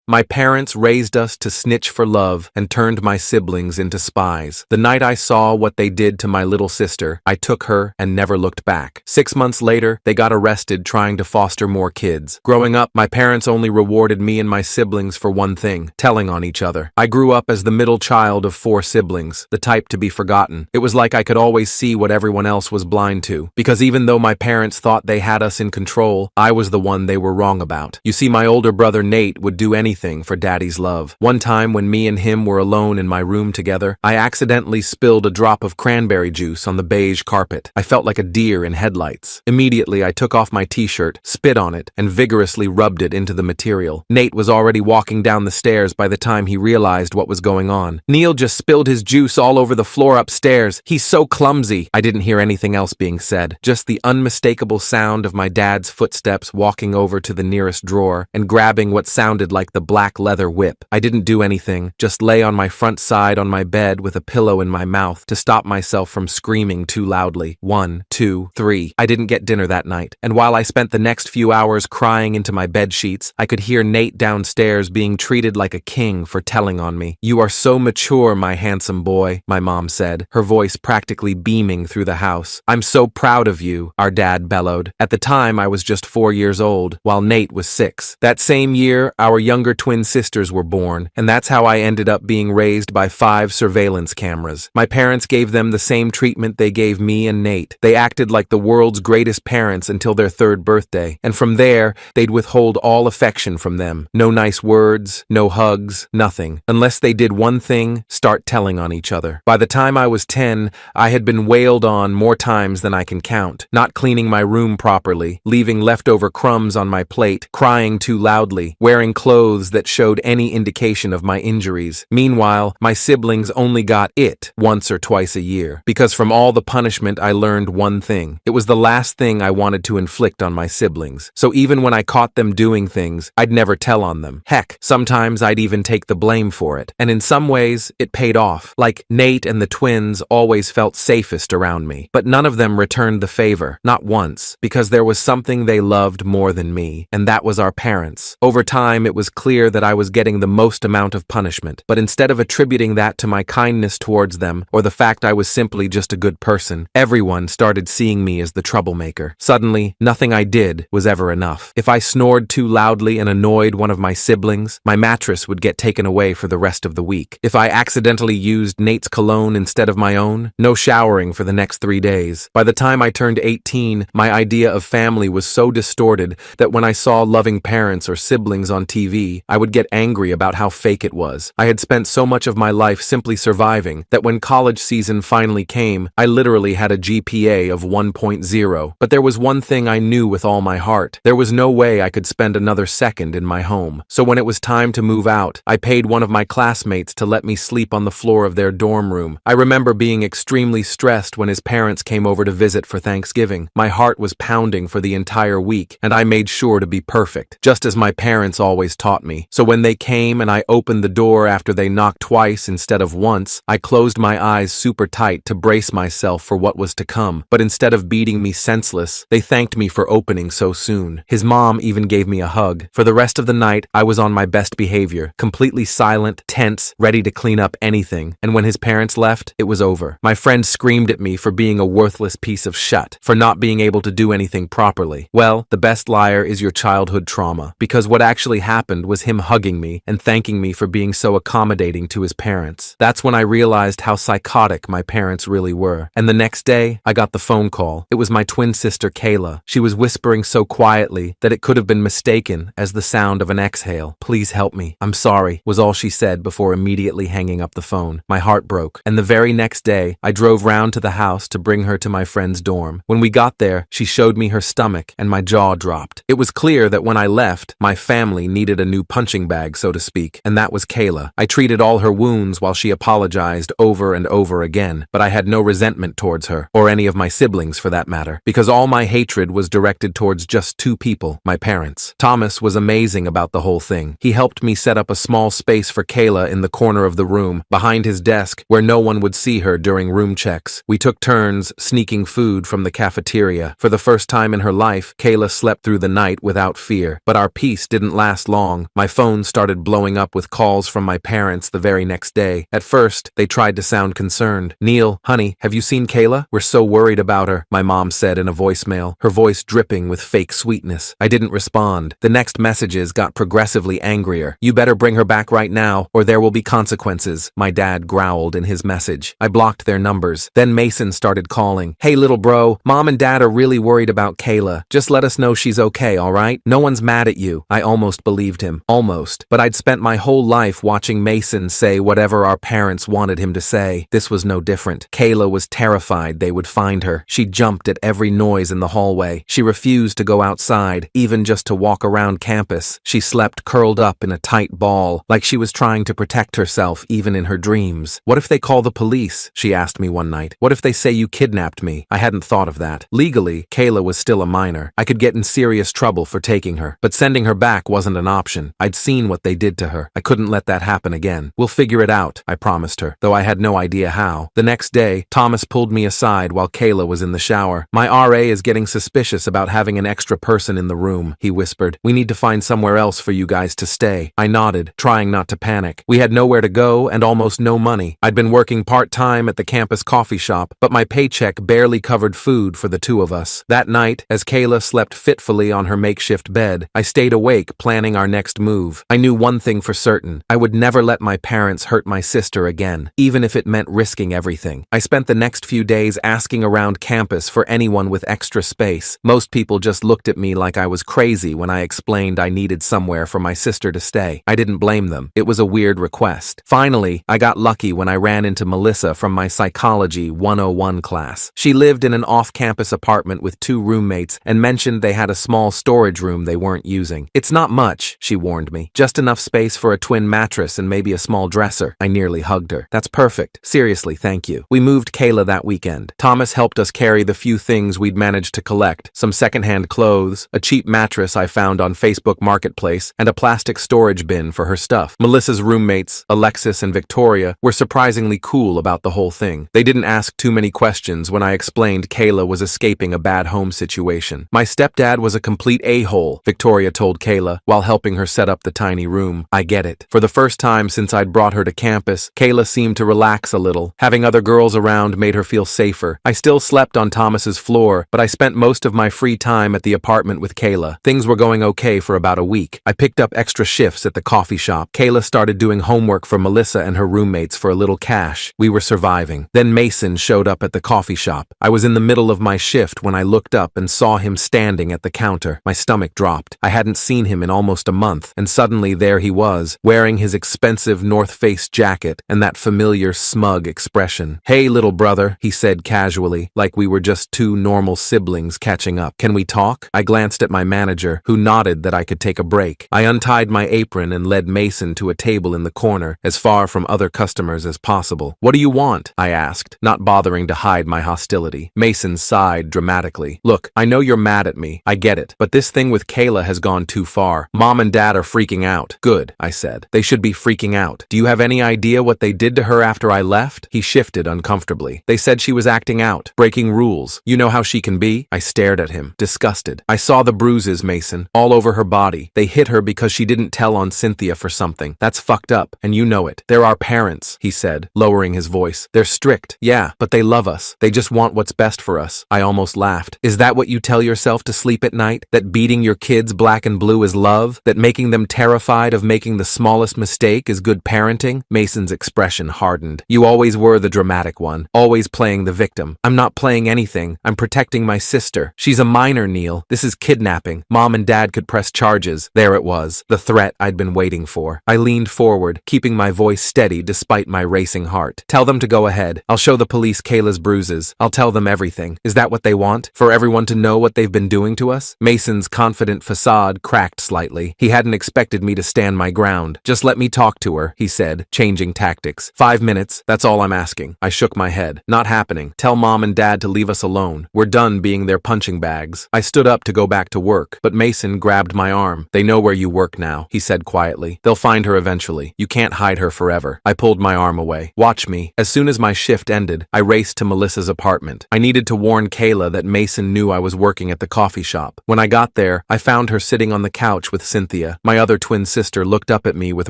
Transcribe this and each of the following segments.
My parents raised us to snitch for love and turned my siblings into spies. The night I saw what they did to my little sister, I took her and never looked back. 6 months later, they got arrested trying to foster more kids. Growing up, my parents only rewarded me and my siblings for one thing: telling on each other. I grew up as the middle child of 4 siblings, the type to be forgotten. It was like I could always see what everyone else was blind to, because even though my parents thought they had us in control, I was the one they were wrong about. You see, my older brother Nate would do anything for Daddy's love. One time when me and him were alone in my room together, I accidentally spilled a drop of cranberry juice on the beige carpet. I felt like a deer in headlights. Immediately, I took off my t-shirt, spit on it, and vigorously rubbed it into the material. Nate was already walking down the stairs by the time he realized what was going on. "Neil just spilled his juice all over the floor upstairs. He's so clumsy." I didn't hear anything else being said, just the unmistakable sound of my dad's footsteps walking over to the nearest drawer and grabbing what sounded like the black leather whip. I didn't do anything, just lay on my front side on my bed with a pillow in my mouth to stop myself from screaming too loudly. 1, 2, 3. I didn't get dinner that night, and while I spent the next few hours crying into my bed sheets, I could hear Nate downstairs being treated like a king for telling on me. "You are so mature, my handsome boy," my mom said, her voice practically beaming through the house. "I'm so proud of you," our dad bellowed. At the time, I was just 4 years old, while Nate was 6. That same year, our younger twin sisters were born, and that's how I ended up being raised by 5 surveillance cameras. My parents gave them the same treatment they gave me and Nate. They acted like the world's greatest parents until their 3rd birthday, and from there, they'd withhold all affection from them. No nice words, no hugs, nothing. Unless they did one thing: start telling on each other. By the time I was 10, I had been wailed on more times than I can count. Not cleaning my room properly, leaving leftover crumbs on my plate, crying too loudly, wearing clothes that showed any indication of my injuries. Meanwhile, my siblings only got it once or twice a year, because from all the punishment I learned one thing: it was the last thing I wanted to inflict on my siblings. So even when I caught them doing things, I'd never tell on them. Heck, sometimes I'd even take the blame for it. And in some ways, it paid off. Like, Nate and the twins always felt safest around me, but none of them returned the favor, not once, because there was something they loved more than me, and that was our parents. Over time, it was clear that I was getting the most amount of punishment, but instead of attributing that to my kindness towards them or the fact I was simply just a good person, everyone started seeing me as the troublemaker. Suddenly, nothing I did was ever enough. If I snored too loudly and annoyed one of my siblings, my mattress would get taken away for the rest of the week. If I accidentally used Nate's cologne instead of my own, no showering for the next 3 days. By the time I turned 18, my idea of family was so distorted that when I saw loving parents or siblings on TV, I would get angry about how fake it was. I had spent so much of my life simply surviving that when college season finally came, I literally had a GPA of 1.0. But there was one thing I knew with all my heart: there was no way I could spend another second in my home. So when it was time to move out, I paid one of my classmates to let me sleep on the floor of their dorm room. I remember being extremely stressed when his parents came over to visit for Thanksgiving. My heart was pounding for the entire week, and I made sure to be perfect, just as my parents always taught me. So when they came and I opened the door after they knocked twice instead of once, I closed my eyes super tight to brace myself for what was to come. But instead of beating me senseless, they thanked me for opening so soon. His mom even gave me a hug. For the rest of the night, I was on my best behavior, completely silent, tense, ready to clean up anything. And when his parents left, it was over. My friend screamed at me for being a worthless piece of shit, for not being able to do anything properly. Well, the best liar is your childhood trauma, because what actually happened was him hugging me and thanking me for being so accommodating to his parents. That's when I realized how psychotic my parents really were. And the next day, I got the phone call. It was my twin sister, Kayla. She was whispering so quietly that it could have been mistaken as the sound of an exhale. "Please help me. I'm sorry," was all she said before immediately hanging up the phone. My heart broke, and the very next day, I drove round to the house to bring her to my friend's dorm. When we got there, she showed me her stomach, and my jaw dropped. It was clear that when I left, my family needed a new punching bag, so to speak, and that was Kayla. I treated all her wounds while she apologized over and over again, but I had no resentment towards her, or any of my siblings for that matter, because all my hatred was directed towards just 2 people, my parents. Thomas was amazing about the whole thing. He helped me set up a small space for Kayla in the corner of the room, behind his desk, where no one would see her during room checks. We took turns sneaking food from the cafeteria. For the first time in her life, Kayla slept through the night without fear, but our peace didn't last long My phone started blowing up with calls from my parents the very next day. At first, they tried to sound concerned. "Neil, honey, have you seen Kayla? We're so worried about her," my mom said in a voicemail, her voice dripping with fake sweetness. I didn't respond. The next messages got progressively angrier. "You better bring her back right now, or there will be consequences," my dad growled in his message. I blocked their numbers. Then Mason started calling. "Hey little bro, mom and dad are really worried about Kayla. Just let us know she's okay, alright? No one's mad at you." I almost believed him. Almost. But I'd spent my whole life watching Mason say whatever our parents wanted him to say. This was no different. Kayla was terrified they would find her. She jumped at every noise in the hallway. She refused to go outside, even just to walk around campus. She slept curled up in a tight ball, like she was trying to protect herself even in her dreams. "What if they call the police?" she asked me one night. "What if they say you kidnapped me?" I hadn't thought of that. Legally, Kayla was still a minor. I could get in serious trouble for taking her, but sending her back wasn't an option. I'd seen what they did to her. I couldn't let that happen again. "We'll figure it out," I promised her, though I had no idea how. The next day, Thomas pulled me aside while Kayla was in the shower. "My RA is getting suspicious about having an extra person in the room," he whispered. "We need to find somewhere else for you guys to stay." I nodded, trying not to panic. We had nowhere to go and almost no money. I'd been working part-time at the campus coffee shop, but my paycheck barely covered food for the two of us. That night, as Kayla slept fitfully on her makeshift bed, I stayed awake planning our next move. I knew one thing for certain. I would never let my parents hurt my sister again, even if it meant risking everything. I spent the next few days asking around campus for anyone with extra space. Most people just looked at me like I was crazy when I explained I needed somewhere for my sister to stay. I didn't blame them. It was a weird request. Finally, I got lucky when I ran into Melissa from my Psychology 101 class. She lived in an off-campus apartment with 2 roommates and mentioned they had a small storage room they weren't using. "It's not much," she warned me. "Just enough space for a twin mattress and maybe a small dresser." I nearly hugged her. "That's perfect. Seriously, thank you." We moved Kayla that weekend. Thomas helped us carry the few things we'd managed to collect: some secondhand clothes, a cheap mattress I found on Facebook Marketplace, and a plastic storage bin for her stuff. Melissa's roommates, Alexis and Victoria, were surprisingly cool about the whole thing. They didn't ask too many questions when I explained Kayla was escaping a bad home situation. "My stepdad was a complete a-hole," Victoria told Kayla while helping her set up the tiny room. "I get it." For the first time since I'd brought her to campus, Kayla seemed to relax a little. Having other girls around made her feel safer. I still slept on Thomas's floor, but I spent most of my free time at the apartment with Kayla. Things were going okay for about a week. I picked up extra shifts at the coffee shop. Kayla started doing homework for Melissa and her roommates for a little cash. We were surviving. Then Mason showed up at the coffee shop. I was in the middle of my shift when I looked up and saw him standing at the counter. My stomach dropped. I hadn't seen him in almost a month, and suddenly there he was, wearing his expensive North Face jacket and that familiar smug expression. "Hey, little brother," he said casually, like we were just 2 normal siblings catching up. "Can we talk?" I glanced at my manager, who nodded that I could take a break. I untied my apron and led Mason to a table in the corner, as far from other customers as possible. "What do you want?" I asked, not bothering to hide my hostility. Mason sighed dramatically. "Look, I know you're mad at me. I get it. But this thing with Kayla has gone too far. Mom and Dad are freaking out." "Good," I said. "They should be freaking out. Do you have any idea what they did to her after I left?" He shifted uncomfortably. "They said she was acting out, breaking rules. You know how she can be?" I stared at him, disgusted. "I saw the bruises, Mason, all over her body. They hit her because she didn't tell on Cynthia for something. That's fucked up, and you know it. They're our parents," he said, lowering his voice. "They're strict, yeah, but they love us. They just want what's best for us." I almost laughed. "Is that what you tell yourself to sleep at night? That beating your kids black and blue is love? That making them terrified of making the smallest mistake is good parenting?" Mason's expression hardened. "You always were the dramatic one, always playing the victim." "I'm not playing anything. I'm protecting my sister. She's a minor, Neil. This is kidnapping. Mom and Dad could press charges." There it was, the threat I'd been waiting for. I leaned forward, keeping my voice steady despite my racing heart. "Tell them to go ahead. I'll show the police Kayla's bruises. I'll tell them everything. Is that what they want? For everyone to know what they've been doing to us?" Mason's confident facade cracked slightly. He hadn't expected me to stand my ground. "Just let me talk to her," he said, changing tactics. 5 minutes, that's all I'm asking." I shook my head. "Not happening. Tell Mom and Dad to leave us alone. We're done being their punching bags." I stood up to go back to work, but Mason grabbed my arm. "They know where you work now," he said quietly. "They'll find her eventually. You can't hide her forever." I pulled my arm away. "Watch me." As soon as my shift ended, I raced to Melissa's apartment. I needed to warn Kayla that Mason knew I was working at the coffee shop. When I got there, I found her sitting on the couch with Cynthia. My other twin sister looked up at me with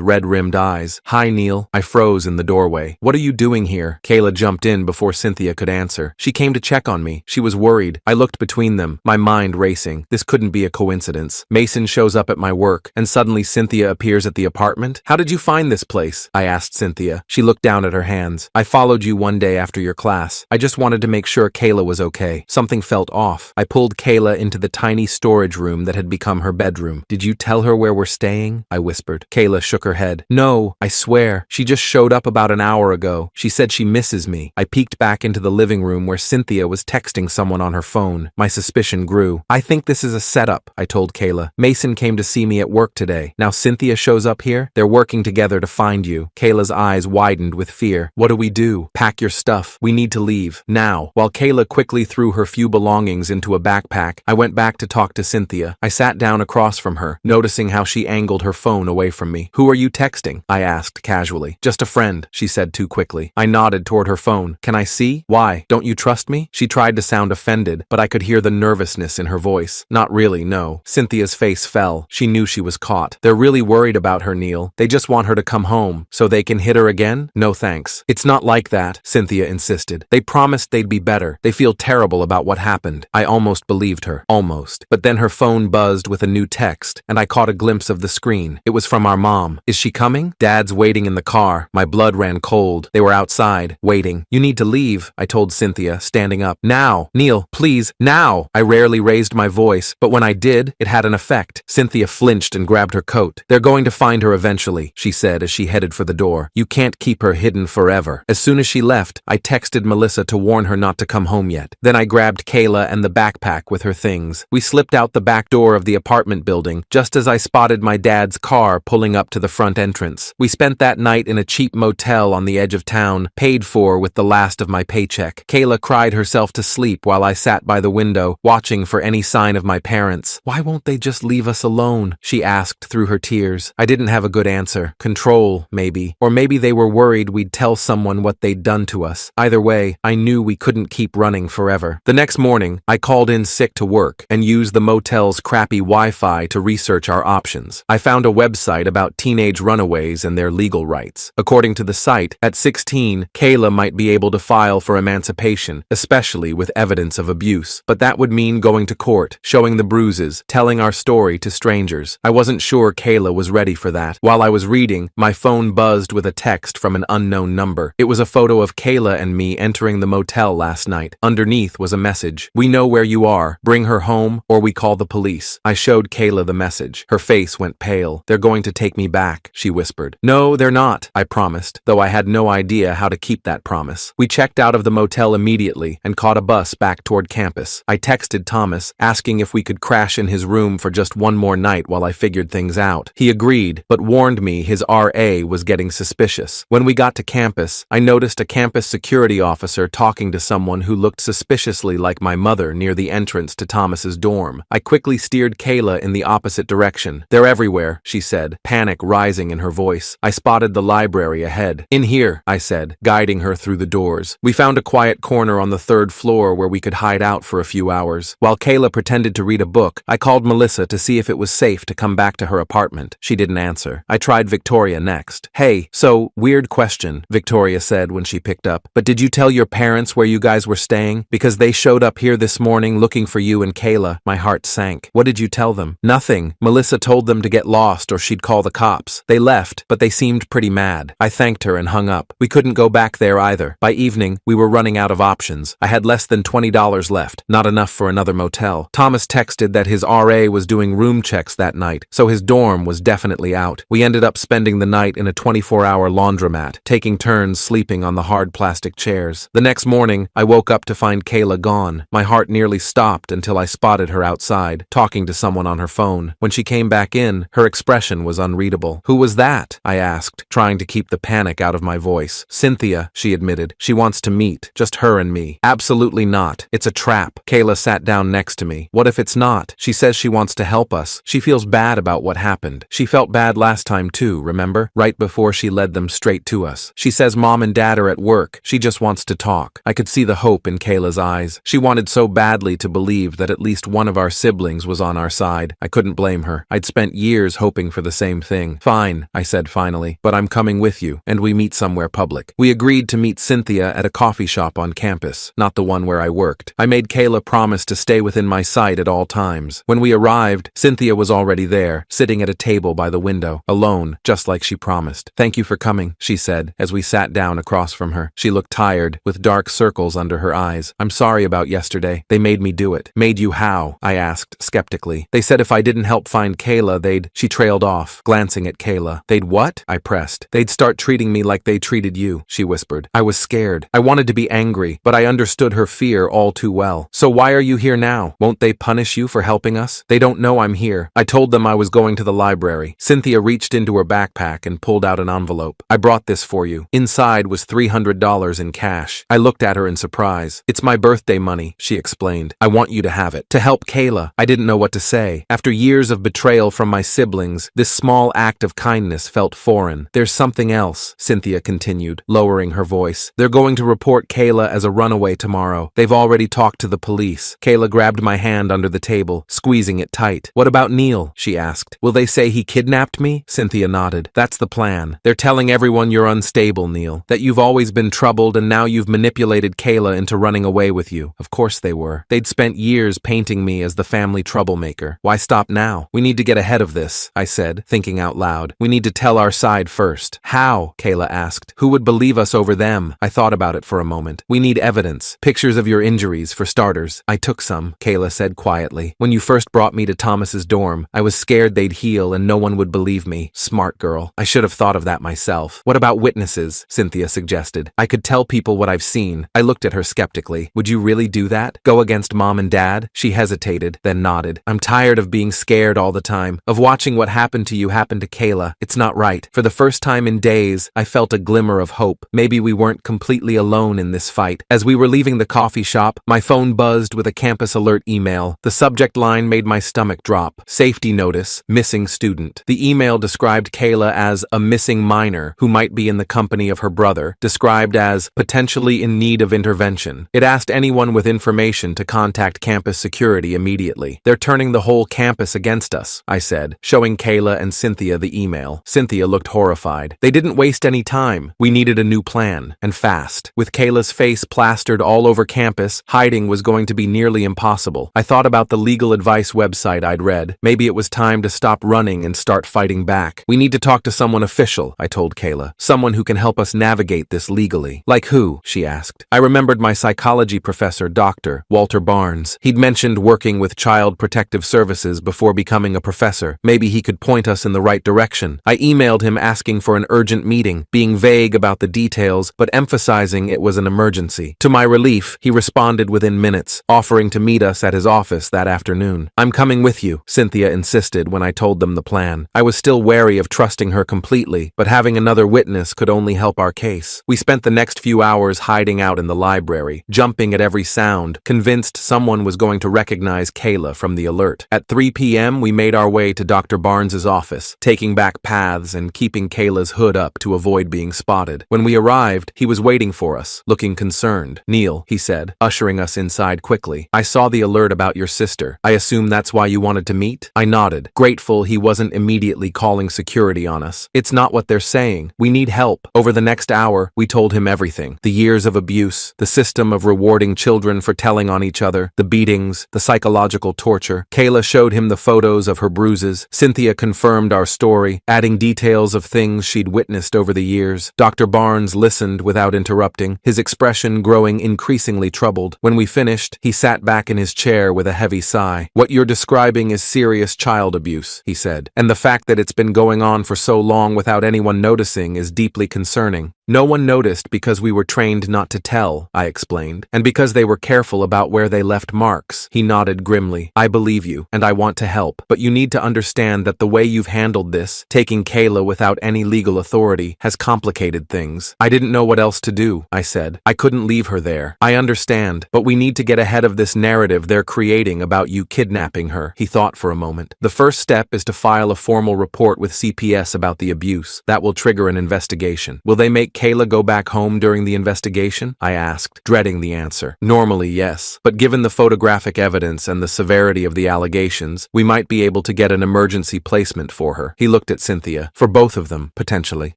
red-rimmed eyes. Hi, Neil. I froze in the doorway. What are you doing here? Kayla jumped in before Cynthia could answer. She came to check on me. She was worried. I looked between them, my mind racing. This couldn't be a coincidence. Mason shows up at my work, and suddenly Cynthia appears at the apartment. How did you find this place? I asked Cynthia. She looked down at her hands. I followed you one day after your class. I just wanted to make sure Kayla was okay. Something felt off. I pulled Kayla into the tiny storage room that had become her bedroom. Did you tell her where we're staying? I whispered. Kayla shook her head. No, I swear. She just showed up about an hour ago. She said she misses me. I peeked back into the living room where Cynthia was texting someone on her phone. My suspicion grew. I think this is a setup, I told Kayla. Mason came to see me at work today. Now Cynthia shows up here? They're working together to find you. Kayla's eyes widened with fear. What do we do? Pack your stuff. We need to leave. Now. While Kayla quickly threw her few belongings into a backpack, I went back to talk to Cynthia. I sat down across from her, noticing how she angled her phone away from me. Who are you texting? I asked casually. Just a friend, she said too quickly. I nodded toward her phone. Can I see? Why? Don't you trust me? She tried to sound offended, but I could hear the nervousness in her voice. Not really, no. Cynthia's face fell. She knew she was caught. They're really worried about her, Neil. They just want her to come home, so they can hit her again? No thanks. It's not like that, Cynthia insisted. They promised they'd be better. They feel terrible about what happened. I almost believed her. Almost. But then her phone buzzed with a new text, and I caught a glimpse of the screen. It was from our mom. Is she coming? Dad's waiting in the car. My blood ran cold. They were outside, waiting. You need to leave, I told Cynthia, standing up. Now. Neil, please, now. I rarely raised my voice, but when I did, it had an effect. Cynthia flinched and grabbed her coat. They're going to find her eventually, she said as she headed for the door. You can't keep her hidden forever. As soon as she left, I texted Melissa to warn her not to come home yet. Then I grabbed Kayla and the backpack with her things. We slipped out the back door of the apartment building, just as I spotted my dad's car pulling up to the front entrance. We spent that night in a cheap motel on the edge of town, paid for with the last of my paycheck. Kayla cried herself to sleep while I sat by the window, watching for any sign of my parents. Why won't they just leave us alone? She asked through her tears. I didn't have a good answer. Control, maybe. Or maybe they were worried we'd tell someone what they'd done to us. Either way, I knew we couldn't keep running forever. The next morning, I called in sick to work and used the motel's crappy Wi-Fi to research our options. I found a website about teenage runaways and their legal rights. According to the site, at 16, Kayla might be able to file for emancipation, especially with evidence of abuse. But that would mean going to court, showing the bruises, telling our story to strangers. I wasn't sure Kayla was ready for that. While I was reading, my phone buzzed with a text from an unknown number. It was a photo of Kayla and me entering the motel last night. Underneath was a message. We know where you are. Bring her home, or we call the police. I showed Kayla the message. Her face went pale. They're going to take me back, she whispered. No, they're not, I promised, though I had no idea how to keep that promise. We checked out of the motel immediately and caught a bus back toward campus. I texted Thomas, asking if we could crash in his room for just one more night while I figured things out. He agreed, but warned me his RA was getting suspicious. When we got to campus, I noticed a campus security officer talking to someone who looked suspiciously like my mother near the entrance to Thomas's dorm. I quickly steered Kayla in the opposite direction. They're everywhere, she said, panic rising in her voice. I spotted the library ahead. In here, I said, guiding her through the doors. We found a quiet corner on the third floor where we could hide out for a few hours. While Kayla pretended to read a book, I called Melissa to see if it was safe to come back to her apartment. She didn't answer. I tried Victoria next. Hey, so, weird question, Victoria said when she picked up. But did you tell your parents where you guys were staying? Because they showed up here this morning looking for you and Kayla. My heart sank. What did you tell them? Nothing. Melissa told them to get lost or she'd call the cops. They left, but they seemed pretty mad. I thanked her and hung up. We couldn't go back there either. By evening, we were running out of options. I had less than $20 left, not enough for another motel. Thomas texted that his RA was doing room checks that night, so his dorm was definitely out. We ended up spending the night in a 24-hour laundromat, taking turns sleeping on the hard plastic chairs. The next morning, I woke up to find Kayla gone. My heart nearly stopped until I spotted her outside, talking to someone on her phone. When she came back in, her expression was unreadable. Who was that? I asked, trying to keep the panic out of my voice. Cynthia, she admitted. She wants to meet, just her and me. Absolutely not. It's a trap. Kayla sat down next to me. What if it's not? She says she wants to help us. She feels bad about what happened. She felt bad last time too, remember? Right before she led them straight to us. She says mom and dad are at work. She just wants to talk. I could see the hope in Kayla's eyes. She wanted so badly to believe that at least one of our siblings was on our side. I couldn't blame her. I'd spent spent years hoping for the same thing. Fine, I said finally, but I'm coming with you, and we meet somewhere public. We agreed to meet Cynthia at a coffee shop on campus, not the one where I worked. I made Kayla promise to stay within my sight at all times. When we arrived, Cynthia was already there, sitting at a table by the window, alone, just like she promised. Thank you for coming, she said, as we sat down across from her. She looked tired, with dark circles under her eyes. I'm sorry about yesterday. They made me do it. Made you how? I asked, skeptically. They said if I didn't help find Kayla, they'd... She trailed off, glancing at Kayla. They'd what? I pressed. They'd start treating me like they treated you, she whispered. I was scared. I wanted to be angry, but I understood her fear all too well. So why are you here now? Won't they punish you for helping us? They don't know I'm here. I told them I was going to the library. Cynthia reached into her backpack and pulled out an envelope. I brought this for you. Inside was $300 in cash. I looked at her in surprise. It's my birthday money, she explained. I want you to have it. To help Kayla. I didn't know what to say. After years of betrayal from my siblings, this small act of kindness felt foreign. There's something else, Cynthia continued, lowering her voice. They're going to report Kayla as a runaway tomorrow. They've already talked to the police. Kayla grabbed my hand under the table, squeezing it tight. What about Neil? She asked. Will they say he kidnapped me? Cynthia nodded. That's the plan. They're telling everyone you're unstable, Neil. That you've always been troubled and now you've manipulated Kayla into running away with you. Of course they were. They'd spent years painting me as the family troublemaker. Why stop now? We need to get ahead of this, I said, thinking out loud. We need to tell our side first. How? Kayla asked. Who would believe us over them? I thought about it for a moment. We need evidence. Pictures of your injuries, for starters. I took some, Kayla said quietly. When you first brought me to Thomas's dorm, I was scared they'd heal and no one would believe me. Smart girl. I should have thought of that myself. What about witnesses? Cynthia suggested. I could tell people what I've seen. I looked at her skeptically. Would you really do that? Go against Mom and Dad? She hesitated, then nodded. I'm tired of being scared all the time, of watching what happened to you happen to Kayla. It's not right. For the first time in days, I felt a glimmer of hope. Maybe we weren't completely alone in this fight. As we were leaving the coffee shop, my phone buzzed with a campus alert email. The subject line made my stomach drop. Safety notice, missing student. The email described Kayla as a missing minor who might be in the company of her brother, described as potentially in need of intervention. It asked anyone with information to contact campus security immediately. They're turning the whole campus against us, I said, showing Kayla and Cynthia the email. Cynthia looked horrified. They didn't waste any time. We needed a new plan, and fast. With Kayla's face plastered all over campus, hiding was going to be nearly impossible. I thought about the legal advice website I'd read. Maybe it was time to stop running and start fighting back. We need to talk to someone official, I told Kayla. Someone who can help us navigate this legally. Like who? She asked. I remembered my psychology professor, Dr. Walter Barnes. He'd mentioned working with Child Protective Services before becoming a professor. Maybe he could point us in the right direction. I emailed him asking for an urgent meeting, being vague about the details, but emphasizing it was an emergency. To my relief, he responded within minutes, offering to meet us at his office that afternoon. I'm coming with you, Cynthia insisted when I told them the plan. I was still wary of trusting her completely, but having another witness could only help our case. We spent the next few hours hiding out in the library, jumping at every sound, convinced someone was going to recognize Kayla from the alert. At 3 p.m., we made our way to Dr. Barnes's office, taking back paths and keeping Kayla's hood up to avoid being spotted. When we arrived, he was waiting for us, looking concerned. Neil, he said, ushering us inside quickly. I saw the alert about your sister. I assume that's why you wanted to meet? I nodded, grateful he wasn't immediately calling security on us. It's not what they're saying. We need help. Over the next hour, we told him everything. The years of abuse, the system of rewarding children for telling on each other, the beatings, the psychological torture. Kayla showed him the photos of her bruises. Cynthia confirmed our story, adding details of things she'd witnessed over the years. Dr. Barnes listened without interrupting, his expression growing increasingly troubled. When we finished, he sat back in his chair with a heavy sigh. What you're describing is serious child abuse, he said, and the fact that it's been going on for so long without anyone noticing is deeply concerning. No one noticed because we were trained not to tell, I explained, and because they were careful about where they left marks. He nodded grimly. I believe you, and I want to help, but you need to understand that the way you've handled this, taking Kayla without any legal authority, has complicated things. I didn't know what else to do, I said. I couldn't leave her there. I understand, but we need to get ahead of this narrative they're creating about you kidnapping her. He thought for a moment. The first step is to file a formal report with CPS about the abuse. That will trigger an investigation. Will they make Kayla go back home during the investigation? I asked, dreading the answer. Normally, yes. But given the photographic evidence and the severity of the allegations, we might be able to get an emergency placement for her. He looked at Cynthia. For both of them, potentially.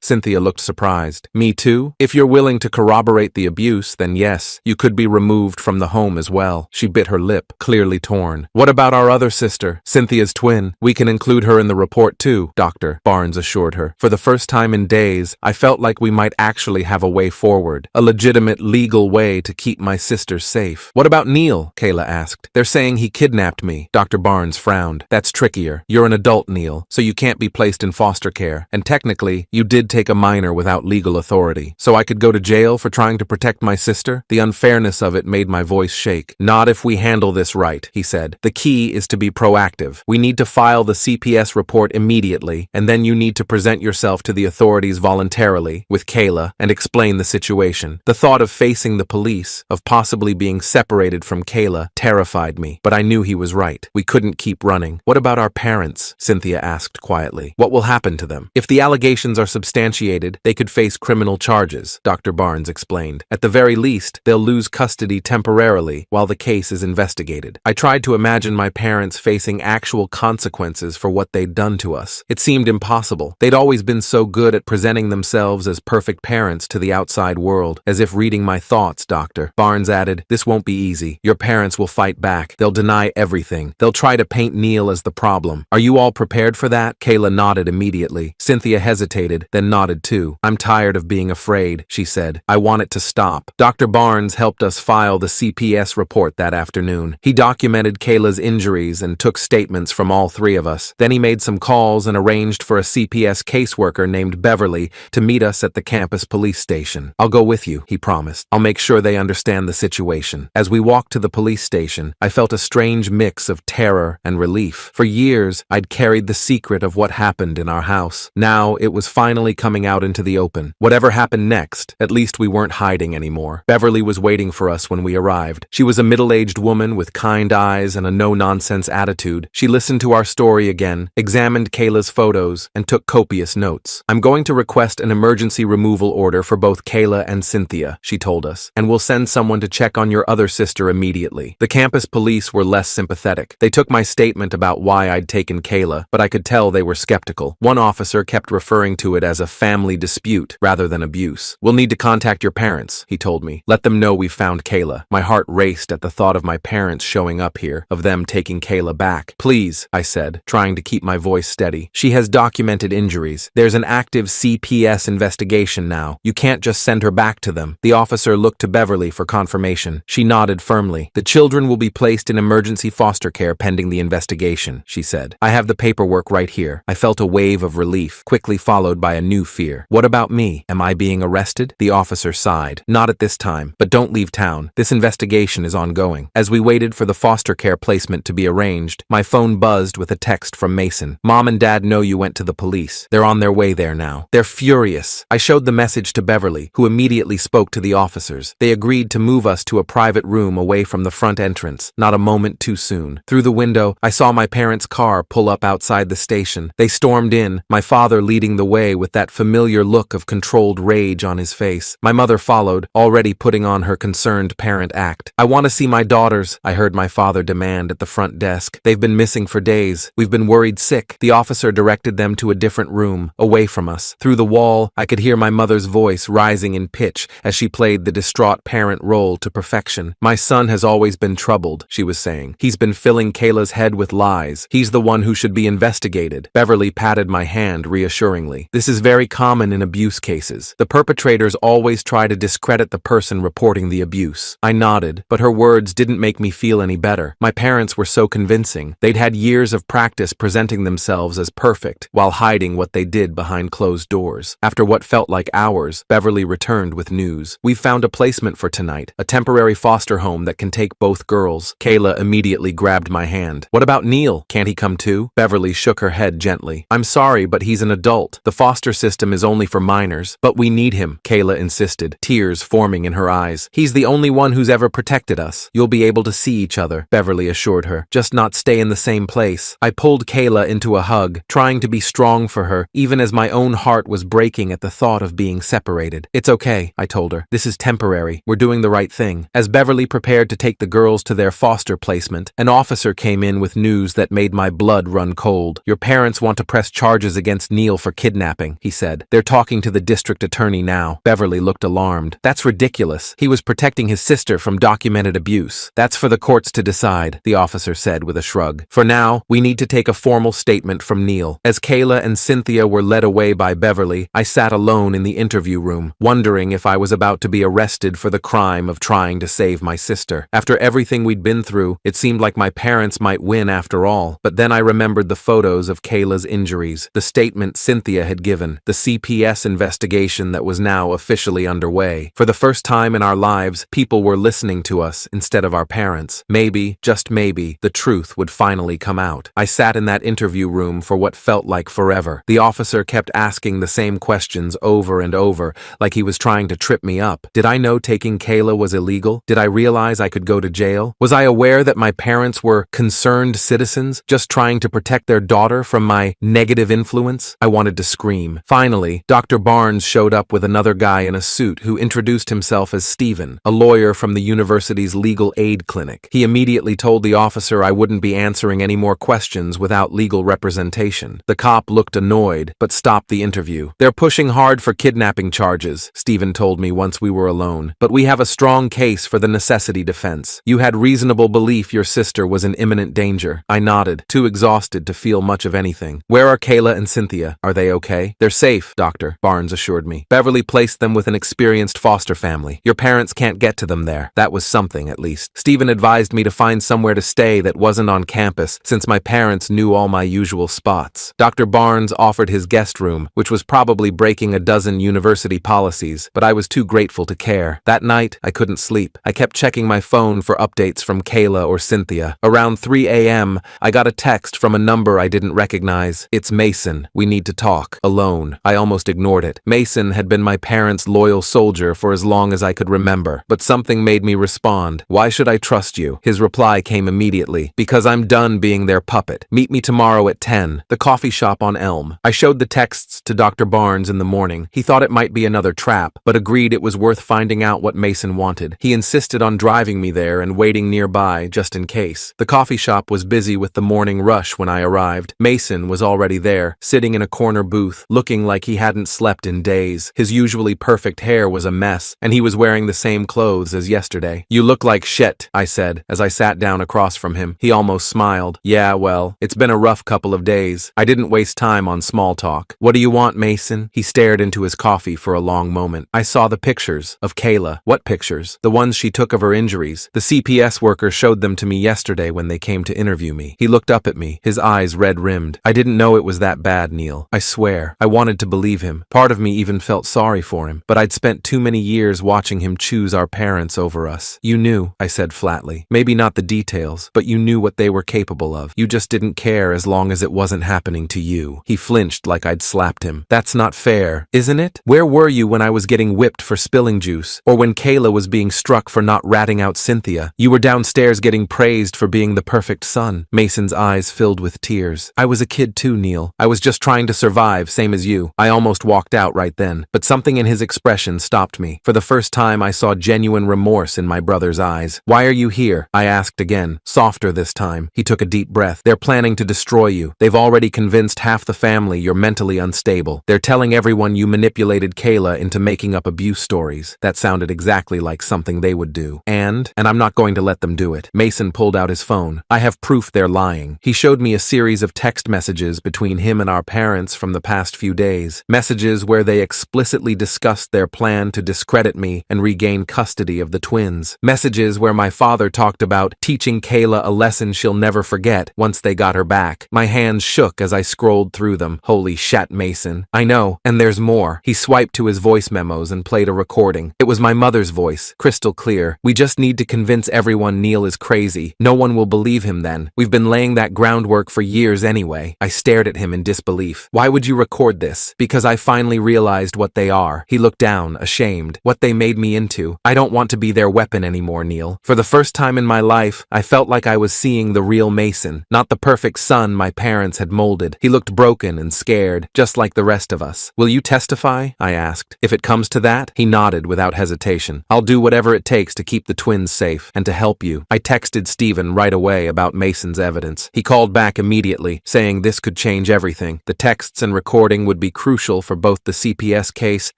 Cynthia looked surprised. Me too? If you're willing to corroborate the abuse, then yes, you could be removed from the home as well. She bit her lip, clearly torn. What about our other sister, Cynthia's twin? We can include her in the report too, Dr. Barnes assured her. For the first time in days, I felt like we might actually have a way forward. A legitimate legal way to keep my sisters safe. What about Neil? Kayla asked. They're saying he kidnapped me. Dr. Barnes frowned. That's trickier. You're an adult, Neil, so you can't be placed in foster care. And technically, you did take a minor without legal authority. So I could go to jail for trying to protect my sister? The unfairness of it made my voice shake. Not if we handle this right, he said. The key is to be proactive. We need to file the CPS report immediately, and then you need to present yourself to the authorities voluntarily, with Kayla, and explain the situation. The thought of facing the police, of possibly being separated from Kayla, terrified me, but I knew he was right. We couldn't keep running. What about our parents? Cynthia asked quietly. What will happen to them? If the allegations are substantiated, they could face criminal charges, Dr. Barnes explained. At the very least, they'll lose custody temporarily while the case is investigated. I tried to imagine my parents facing actual consequences for what they'd done to us. It seemed impossible. They'd always been so good at presenting themselves as perfect parents to the outside world, as if reading my thoughts, Dr. Barnes added. This won't be easy. Your parents will fight back. They'll deny everything. They'll try to paint Neil as the problem. Are you all prepared for that? Kayla nodded immediately. Cynthia hesitated, then nodded too. I'm tired of being afraid, she said. I want it to stop. Dr. Barnes helped us file the CPS report that afternoon. He documented Kayla's injuries and took statements from all three of us. Then he made some calls and arranged for a CPS caseworker named Beverly to meet us at the campus police station. I'll go with you, he promised. I'll make sure they understand the situation. As we walked to the police station, I felt a strange mix of terror and relief. For years, I'd carried the secret of what happened in our house. Now, it was finally coming out into the open. Whatever happened next, at least we weren't hiding anymore. Beverly was waiting for us when we arrived. She was a middle-aged woman with kind eyes and a no-nonsense attitude. She listened to our story again, examined Kayla's photos, and took copious notes. I'm going to request an emergency removal order for both Kayla and Cynthia, she told us, and we'll send someone to check on your other sister immediately. The campus police were less sympathetic. They took my statement about why I'd taken Kayla, but I could tell they were skeptical. One officer kept referring to it as a family dispute rather than abuse. We'll need to contact your parents, he told me. Let them know we've found Kayla. My heart raced at the thought of my parents showing up here, of them taking Kayla back. Please, I said, trying to keep my voice steady. She has documented injuries. There's an active CPS investigation now. You can't just send her back to them. The officer looked to Beverly for confirmation. She nodded firmly. The children will be placed in emergency foster care pending the investigation, she said. I have the paperwork right here. I felt a wave of relief, quickly followed by a new fear. What about me? Am I being arrested? The officer sighed. Not at this time, but don't leave town. This investigation is ongoing. As we waited for the foster care placement to be arranged, my phone buzzed with a text from Mason. Mom and Dad know you went to the police. They're on their way there now. They're furious. I showed the message to Beverly, who immediately spoke to the officers. They agreed to move us to a private room away from the front entrance, not a moment too soon. Through the window, I saw my parents' car pull up outside the station. They stormed in, my father leading the way with that familiar look of controlled rage on his face. My mother followed, already putting on her concerned parent act. I want to see my daughters, I heard my father demand at the front desk. They've been missing for days. We've been worried sick. The officer directed them to a different room, away from us. Through the wall, I could hear my mother's voice rising in pitch as she played the distraught parent role to perfection. My son has always been troubled, she was saying. He's been filling Kayla's head with lies. He's the one who should be investigated. Beverly patted my hand reassuringly. This is very common in abuse cases. The perpetrators always try to discredit the person reporting the abuse. I nodded, but her words didn't make me feel any better. My parents were so convincing. They'd had years of practice presenting themselves as perfect while hiding what they did behind closed doors. After what felt like hours, Beverly returned with news. We've found a placement for tonight, a temporary foster home that can take both girls. Kayla immediately grabbed my hand. What about Neil? Can't he come too? Beverly shook her head gently. I'm sorry, but he's an adult. The foster system is only for minors. But we need him, Kayla insisted, tears forming in her eyes. He's the only one who's ever protected us. You'll be able to see each other, Beverly assured her. Just not stay in the same place. I pulled Kayla into a hug, trying to be strong for her, even as my own heart was breaking at the thought of being being separated. It's okay, I told her. This is temporary. We're doing the right thing. As Beverly prepared to take the girls to their foster placement, an officer came in with news that made my blood run cold. Your parents want to press charges against Neil for kidnapping, he said. They're talking to the district attorney now. Beverly looked alarmed. That's ridiculous. He was protecting his sister from documented abuse. That's for the courts to decide, the officer said with a shrug. For now, we need to take a formal statement from Neil. As Kayla and Cynthia were led away by Beverly, I sat alone in the interview room, wondering if I was about to be arrested for the crime of trying to save my sister. After everything we'd been through, it seemed like my parents might win after all. But then I remembered the photos of Kayla's injuries, the statement Cynthia had given, the CPS investigation that was now officially underway. For the first time in our lives, people were listening to us instead of our parents. Maybe, just maybe, the truth would finally come out. I sat in that interview room for what felt like forever. The officer kept asking the same questions over and over, like he was trying to trip me up. Did I know taking Kayla was illegal? Did I realize I could go to jail? Was I aware that my parents were concerned citizens, just trying to protect their daughter from my negative influence? I wanted to scream. Finally, Dr. Barnes showed up with another guy in a suit who introduced himself as Stephen, a lawyer from the university's legal aid clinic. He immediately told the officer I wouldn't be answering any more questions without legal representation. The cop looked annoyed, but stopped the interview. They're pushing hard for kidnapping charges, Stephen told me once we were alone. But we have a strong case for the necessity defense. You had reasonable belief your sister was in imminent danger. I nodded, too exhausted to feel much of anything. Where are Kayla and Cynthia? Are they okay? They're safe, Doctor, Barnes assured me. Beverly placed them with an experienced foster family. Your parents can't get to them there. That was something, at least. Stephen advised me to find somewhere to stay that wasn't on campus, since my parents knew all my usual spots. Dr. Barnes offered his guest room, which was probably breaking a dozen university policies, but I was too grateful to care. That night, I couldn't sleep. I kept checking my phone for updates from Kayla or Cynthia. Around 3 a.m., I got a text from a number I didn't recognize. It's Mason. We need to talk. Alone. I almost ignored it. Mason had been my parents' loyal soldier for as long as I could remember, but something made me respond. Why should I trust you? His reply came immediately. Because I'm done being their puppet. Meet me tomorrow at 10. The coffee shop on Elm. I showed the texts to Dr. Barnes in the morning. He thought it might be another trap, but agreed it was worth finding out what Mason wanted. He insisted on driving me there and waiting nearby just in case. The coffee shop was busy with the morning rush when I arrived. Mason was already there, sitting in a corner booth, looking like he hadn't slept in days. His usually perfect hair was a mess, and he was wearing the same clothes as yesterday. You look like shit, I said, as I sat down across from him. He almost smiled. Yeah, well, it's been a rough couple of days. I didn't waste time on small talk. What do you want, Mason? He stared into his coffee for a long moment. I saw the pictures of Kayla. What pictures? The ones she took of her injuries. The CPS worker showed them to me yesterday when they came to interview me. He looked up at me, his eyes red-rimmed. I didn't know it was that bad, Neil. I swear. I wanted to believe him. Part of me even felt sorry for him, but I'd spent too many years watching him choose our parents over us. You knew, I said flatly. Maybe not the details, but you knew what they were capable of. You just didn't care as long as it wasn't happening to you. He flinched like I'd slapped him. That's not fair, isn't it? Where were you when I was getting whipped for spilling juice? Or when Kayla was being struck for not ratting out Cynthia? You were downstairs getting praised for being the perfect son. Mason's eyes filled with tears. I was a kid too, Neil. I was just trying to survive, same as you. I almost walked out right then, but something in his expression stopped me. For the first time, I saw genuine remorse in my brother's eyes. Why are you here? I asked again, softer this time. He took a deep breath. They're planning to destroy you. They've already convinced half the family you're mentally unstable. They're telling everyone you manipulated Kayla into making up abuse stories. That sounded exactly like something they would do. And I'm not going to let them do it. Mason pulled out his phone. I have proof they're lying. He showed me a series of text messages between him and our parents from the past few days. Messages where they explicitly discussed their plan to discredit me and regain custody of the twins. Messages where my father talked about teaching Kayla a lesson she'll never forget once they got her back. My hands shook as I scrolled through them. Holy shat, Mason. I know, and there's more. He swiped to his voice memos and played a recording. It was my mother's voice, crystal clear. We just need to convince everyone Neil is crazy. No one will believe him then. We've been laying that groundwork for years anyway. I stared at him in disbelief. Why would you record this? Because I finally realized what they are. He looked down, ashamed. What they made me into. I don't want to be their weapon anymore, Neil. For the first time in my life, I felt like I was seeing the real Mason, not the perfect son my parents had molded. He looked broken and scared, just like the rest of us. Will you testify? I asked. If it comes to that, he nodded without hesitation. I'll do whatever it takes to keep the twins safe and to help you. I texted Stephen right away about Mason's evidence. He called back immediately, saying this could change everything. The texts and recording would be crucial for both the CPS case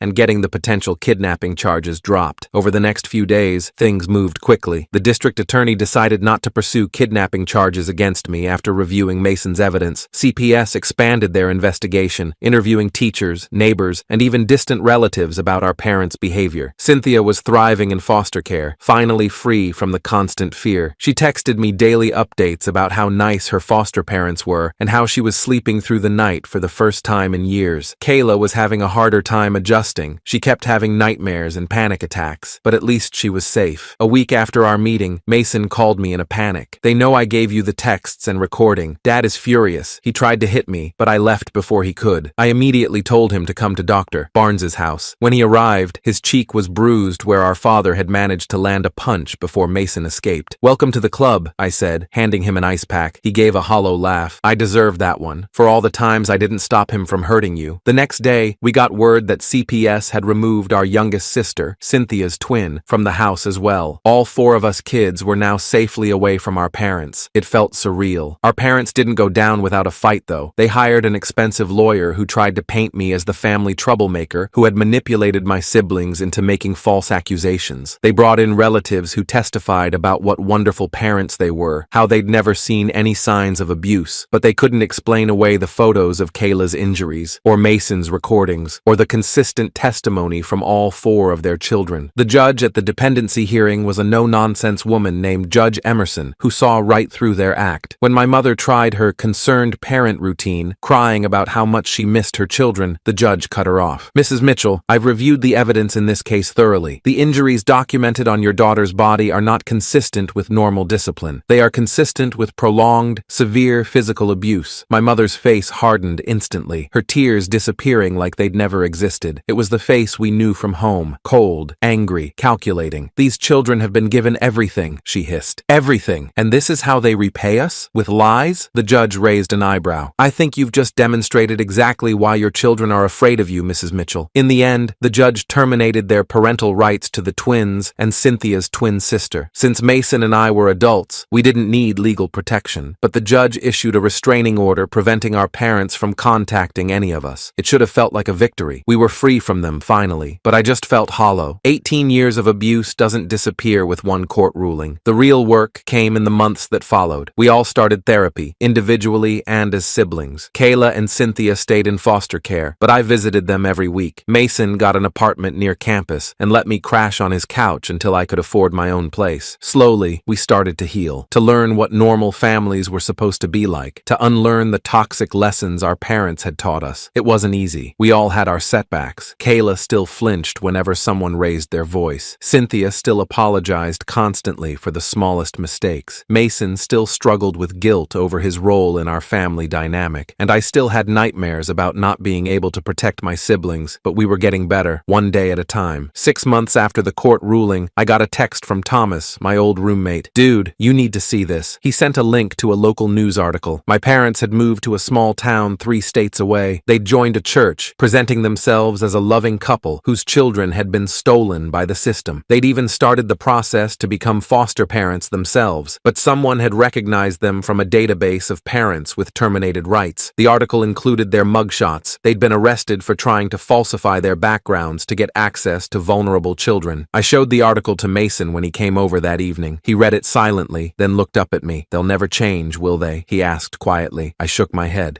and getting the potential kidnapping charges dropped. Over the next few days, things moved quickly. The district attorney decided not to pursue kidnapping charges against me after reviewing Mason's evidence. CPS expanded their investigation, interviewing teachers, neighbors, and even distant relatives about our parents' behavior. Cynthia was thriving in foster care, finally free from the constant fear. She texted me daily updates about how nice her foster parents were and how she was sleeping through the night for the first time in years. Kayla was having a harder time adjusting. She kept having nightmares and panic attacks, but at least she was safe. A week after our meeting, Mason called me in a panic. They know I gave you the texts and recording. Dad is furious. He tried to hit me, but I left before he could. I immediately told him to come to Dr. Barnes's house. When he arrived, his cheek was bruised where our father had managed to land a punch before Mason escaped. "Welcome to the club," I said, handing him an ice pack. He gave a hollow laugh. "I deserve that one, for all the times I didn't stop him from hurting you." The next day, we got word that CPS had removed our youngest sister, Cynthia's twin, from the house as well. All four of us kids were now safely away from our parents. It felt surreal. Our parents didn't go down without a fight, though. They hired an expensive lawyer who tried to paint me as the family troublemaker who had manipulated my siblings into making false accusations. They brought in relatives who testified about what wonderful parents they were, how they'd never seen any signs of abuse, but they couldn't explain away the photos of Kayla's injuries, or Mason's recordings, or the consistent testimony from all four of their children. The judge at the dependency hearing was a no-nonsense woman named Judge Emerson, who saw right through their act. When my mother tried her concerned parent routine, crying about how much she missed her children, the judge cut her off. "Mrs. Mitchell, I've reviewed the evidence in this case thoroughly. The injuries documented on your daughter's body are not consistent with normal discipline. They are consistent with prolonged, severe physical abuse." My mother's face hardened instantly, her tears disappearing like they'd never existed. It was the face we knew from home, cold, angry, calculating. "These children have been given everything," she hissed. "Everything. And this is how they repay us? With lies?" The judge raised an eyebrow. "I think you've just demonstrated exactly why your children are afraid of you, Mrs. Mitchell." In the end, the judge terminated their parental rights to the twins and Cynthia's twin sister. Since Mason and I were adults, we didn't need legal protection, but the judge issued a restraining order preventing our parents from contacting any of us. It should have felt like a victory. We were free from them finally, but I just felt hollow. 18 years of abuse doesn't disappear with one court ruling. The real work came in the months that followed. We all started therapy, individually and as siblings. Kayla and Cynthia stayed in foster care, but I visited them every week. Mason got an apartment near campus and let me crash on his couch until I could afford my own place. Slowly, we started to heal, to learn what normal families were supposed to be like, to unlearn the toxic lessons our parents had taught us. It wasn't easy. We all had our setbacks. Kayla still flinched whenever someone raised their voice. Cynthia still apologized constantly for the smallest mistakes. Mason still struggled with guilt over his role in our family dynamic, and I still had nightmares about not being able to protect my siblings, but we were getting better, one day at a time. 6 months after the court ruling, I got a text from Thomas, my old roommate. "Dude, you need to see this." He sent a link to a local news article. My parents had moved to a small town 3 states away. They'd joined a church, presenting themselves as a loving couple whose children had been stolen by the system. They'd even started the process to become foster parents themselves, but someone had recognized them from a database of parents with terminated rights. The article included their mugshots. They'd been arrested for trying to falsify their backgrounds to get access to vulnerable children. I showed the article to Mason when he came over that evening. He read it silently, then looked up at me. "They'll never change, will they?" he asked quietly. I shook my head.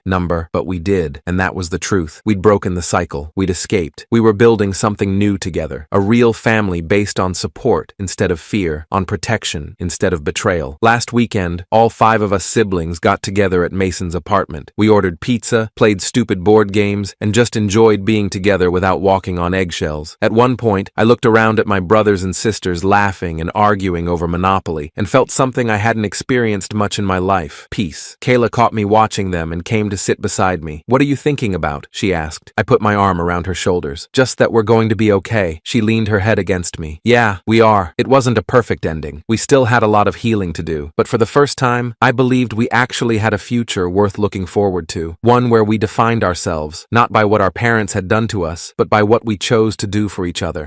But we did, and that was the truth. We'd broken the cycle. We'd escaped. We were building something new together. A real family based on support instead of fear, on protection instead of betrayal. Last weekend, all 5 of us siblings got together at Mason's apartment. We ordered pizza, played stupid board games, and just enjoyed being together without walking on eggshells. At one point, I looked around at my brothers and sisters laughing and arguing over Monopoly, and felt something I hadn't experienced much in my life: peace. Kayla caught me watching them and came to sit beside me. "What are you thinking about?" she asked. I put my arm around her shoulders. "Just that we're going to be okay." She leaned her head against me. "Yeah, we are. It wasn't a perfect ending. We still had a lot of healing to do. But for the first time, I believed we actually had a future worth looking forward to. One where we defined ourselves, not by what our parents had done to us, but by what we chose to do for each other.